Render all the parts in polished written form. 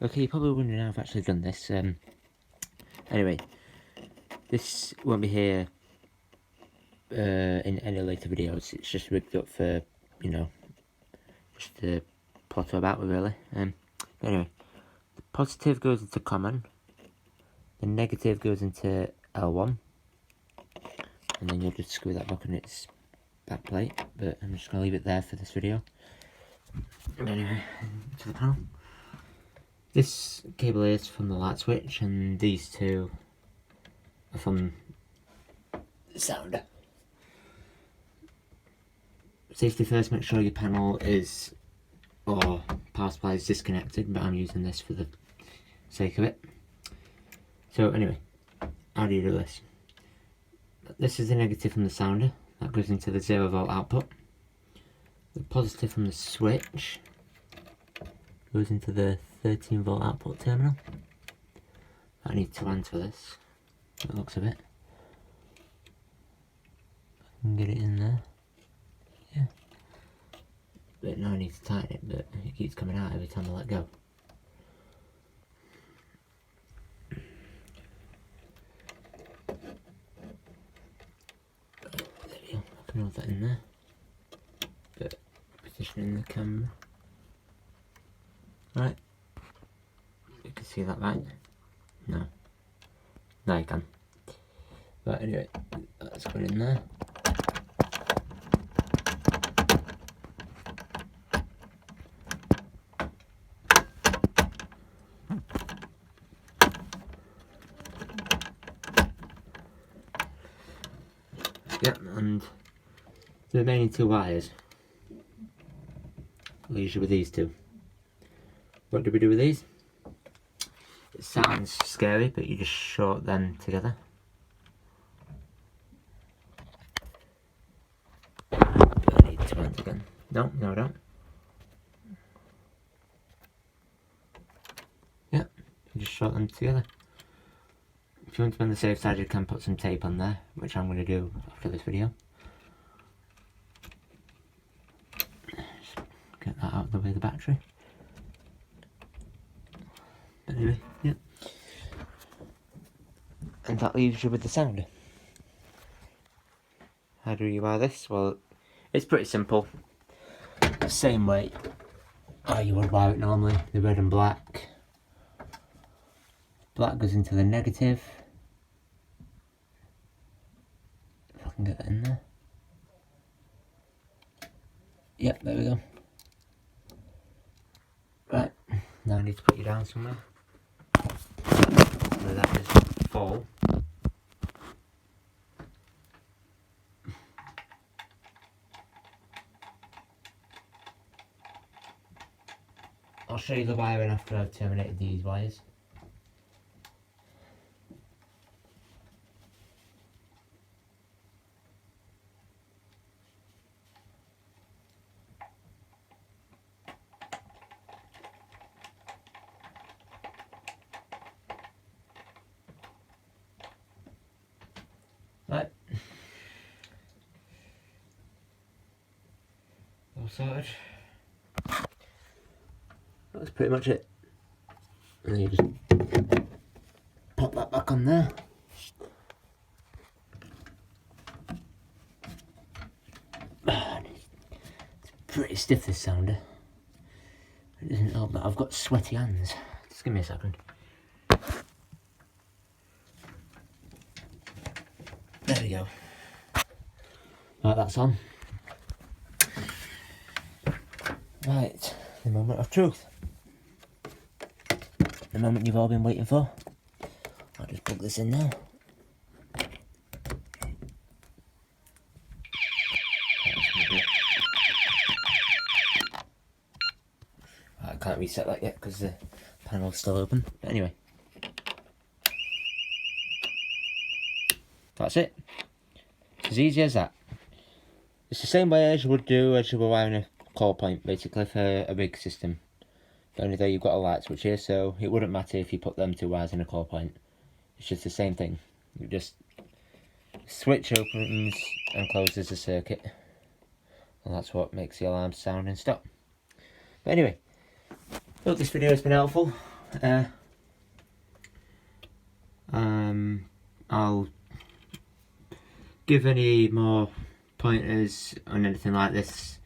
Okay, you're probably wondering how I've actually done this. Anyway, this won't be here in any later videos. It's just rigged up for, you know, just to potter about with, really. Anyway, the positive goes into common, the negative goes into L1, and then you'll just screw that back on its back plate. But I'm just going to leave it there for this video. Anyway, to the panel. This cable is from the light switch, and these two are from the sounder. Safety first, make sure your panel is, or power supply is disconnected, but I'm using this for the sake of it. So anyway, how do you do this? This is the negative from the sounder, that goes into the 0-volt output. The positive from the switch goes into the 13-volt output terminal. I need 2 hands for this, it looks of it. I can get it in there. Yeah. But now I need to tighten it, but it keeps coming out every time I let go. There we go, I can hold that in there. But positioning the camera. Right. You can see that, right? No. No, you can. But anyway, that's going in there. Yep, and the remaining 2 wires, leaves you with these 2. What do we do with these? It sounds scary, but you just short them together. I need 2 hands again. No, I don't. Yep, you just short them together. If you want to be on the safe side, you can put some tape on there, which I'm going to do after this video. Just get that out of the way of the battery. But anyway, yeah. And that leaves you with the sounder. How do you wire this? Well, it's pretty simple. The same way how you would wire it normally, the red and black. Black goes into the negative. If I can get that in there. Yep, there we go. Right, now I need to put you down somewhere. So that is full. I'll show you the wiring after I've terminated these wires. Right. All sorted. That's pretty much it. And then you just pop that back on there. It's pretty stiff, this sounder. It doesn't help that I've got sweaty hands. Just give me a second. There we go. Right, that's on. Right, the moment of truth. The moment you've all been waiting for. I'll just plug this in now. I can't reset that yet because the panel's still open. But anyway. That's it. It's as easy as that. It's the same way as you would do as you were wiring a core point, basically, for a rig system. The only thing you've got a light switch here, so it wouldn't matter if you put them 2 wires in a core point. It's just the same thing. You just switch opens and closes the circuit, and that's what makes the alarm sound and stop. But anyway, hope this video has been helpful. I'll give any more pointers on anything like this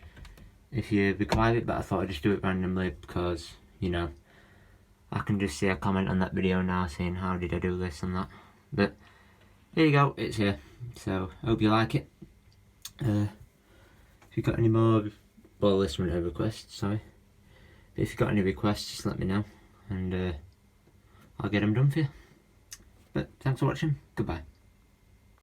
if you require it, but I thought I'd just do it randomly because, you know, I can just see a comment on that video now saying how did I do this and that. But there you go, it's here. So hope you like it. If you've got any more, well, this one a request, sorry. But if you've got any requests, just let me know and I'll get them done for you. But thanks for watching, goodbye.